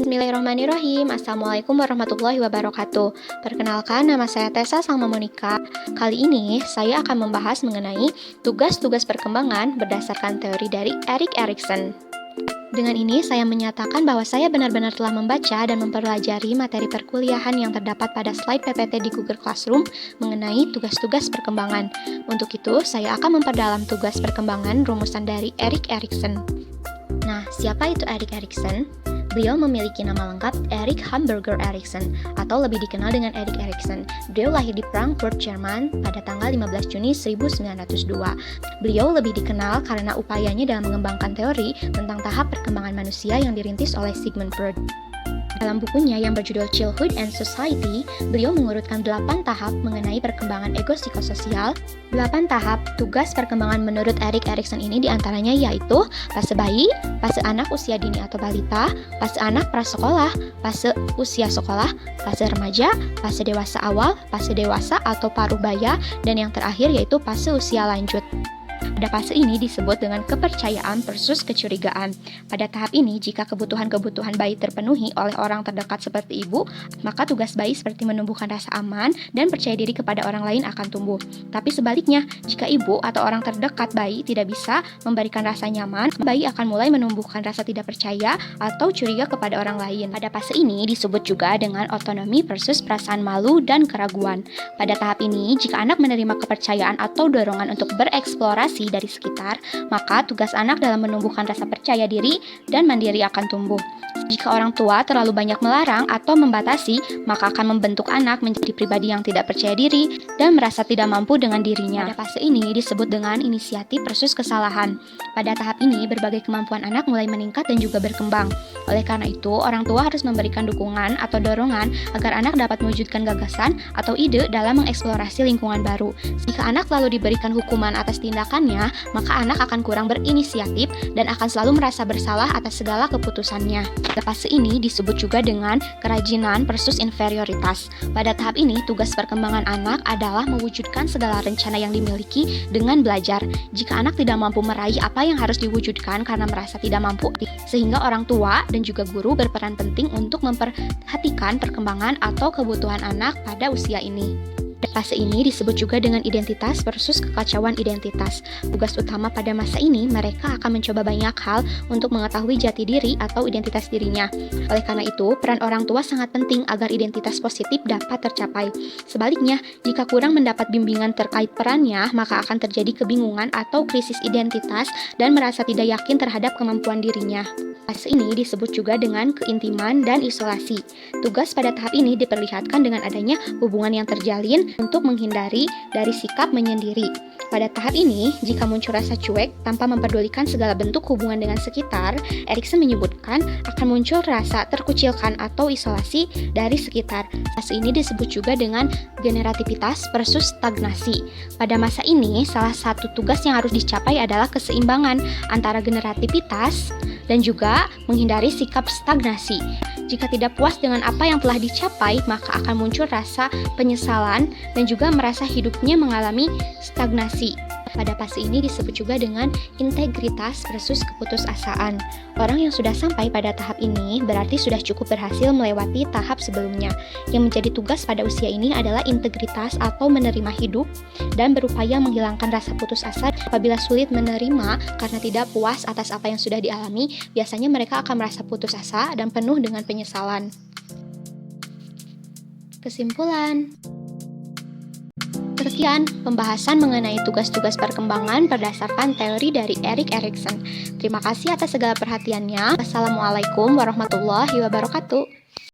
Bismillahirrahmanirrahim. Assalamualaikum warahmatullahi wabarakatuh. Perkenalkan, nama saya Tessa Salma Monika. Kali ini saya akan membahas mengenai tugas-tugas perkembangan berdasarkan teori dari Erik Erikson. Dengan ini, saya menyatakan bahwa saya benar-benar telah membaca dan mempelajari materi perkuliahan yang terdapat pada slide PPT di Google Classroom mengenai tugas-tugas perkembangan. Untuk itu, saya akan memperdalam tugas perkembangan rumusan dari Erik Erikson. Nah, siapa itu Erik Erikson? Beliau memiliki nama lengkap Erik Hamburger Erikson atau lebih dikenal dengan Erik Erikson. Beliau lahir di Frankfurt, Jerman pada tanggal 15 Juni 1902. Beliau lebih dikenal karena upayanya dalam mengembangkan teori tentang tahap perkembangan manusia yang dirintis oleh Sigmund Freud. Dalam bukunya yang berjudul Childhood and Society, beliau mengurutkan 8 tahap mengenai perkembangan ego psikososial. 8 tahap tugas perkembangan menurut Erik Erikson ini diantaranya yaitu fase bayi, fase anak usia dini atau balita, fase anak prasekolah, fase usia sekolah, fase remaja, fase dewasa awal, fase dewasa atau parubaya, dan yang terakhir yaitu fase usia lanjut. Pada fase ini disebut dengan kepercayaan versus kecurigaan. Pada tahap ini, jika kebutuhan-kebutuhan bayi terpenuhi oleh orang terdekat seperti ibu, maka tugas bayi seperti menumbuhkan rasa aman dan percaya diri kepada orang lain akan tumbuh. Tapi sebaliknya, jika ibu atau orang terdekat bayi tidak bisa memberikan rasa nyaman, bayi akan mulai menumbuhkan rasa tidak percaya atau curiga kepada orang lain. Pada fase ini disebut juga dengan otonomi versus perasaan malu dan keraguan. Pada tahap ini, jika anak menerima kepercayaan atau dorongan untuk bereksplorasi dari sekitar, maka tugas anak dalam menumbuhkan rasa percaya diri dan mandiri akan tumbuh. Jika orang tua terlalu banyak melarang atau membatasi, maka akan membentuk anak menjadi pribadi yang tidak percaya diri dan merasa tidak mampu dengan dirinya. Pada fase ini disebut dengan inisiatif versus kesalahan. Pada tahap ini, berbagai kemampuan anak mulai meningkat dan juga berkembang. Oleh karena itu, orang tua harus memberikan dukungan atau dorongan agar anak dapat mewujudkan gagasan atau ide dalam mengeksplorasi lingkungan baru. Jika anak lalu diberikan hukuman atas tindakannya, maka anak akan kurang berinisiatif dan akan selalu merasa bersalah atas segala keputusannya. Pada fase ini disebut juga dengan kerajinan versus inferioritas. Pada tahap ini, tugas perkembangan anak adalah mewujudkan segala rencana yang dimiliki dengan belajar. Jika anak tidak mampu meraih apa yang harus diwujudkan karena merasa tidak mampu, sehingga orang tua dan juga guru berperan penting untuk memperhatikan perkembangan atau kebutuhan anak pada usia ini. Fase ini disebut juga dengan identitas versus kekacauan identitas. Tugas utama pada masa ini, mereka akan mencoba banyak hal untuk mengetahui jati diri atau identitas dirinya. Oleh karena itu, peran orang tua sangat penting agar identitas positif dapat tercapai. Sebaliknya, jika kurang mendapat bimbingan terkait perannya, maka akan terjadi kebingungan atau krisis identitas dan merasa tidak yakin terhadap kemampuan dirinya. Fase ini disebut juga dengan keintiman dan isolasi. Tugas pada tahap ini diperlihatkan dengan adanya hubungan yang terjalin untuk menghindari dari sikap menyendiri. Pada tahap ini, jika muncul rasa cuek tanpa memperdulikan segala bentuk hubungan dengan sekitar, Erikson menyebutkan akan muncul rasa terkucilkan atau isolasi dari sekitar. Fase ini disebut juga dengan generativitas versus stagnasi. Pada masa ini, salah satu tugas yang harus dicapai adalah keseimbangan antara generativitas dan juga menghindari sikap stagnasi. Jika tidak puas dengan apa yang telah dicapai, maka akan muncul rasa penyesalan dan juga merasa hidupnya mengalami stagnasi. Pada fase ini disebut juga dengan integritas versus keputusasaan. Orang yang sudah sampai pada tahap ini berarti sudah cukup berhasil melewati tahap sebelumnya. Yang menjadi tugas pada usia ini adalah integritas atau menerima hidup dan berupaya menghilangkan rasa putus asa. Apabila sulit menerima karena tidak puas atas apa yang sudah dialami, biasanya mereka akan merasa putus asa dan penuh dengan penyesalan. Kesimpulan. Sekian pembahasan mengenai tugas-tugas perkembangan berdasarkan teori dari Erik Erikson. Terima kasih atas segala perhatiannya. Wassalamualaikum warahmatullahi wabarakatuh.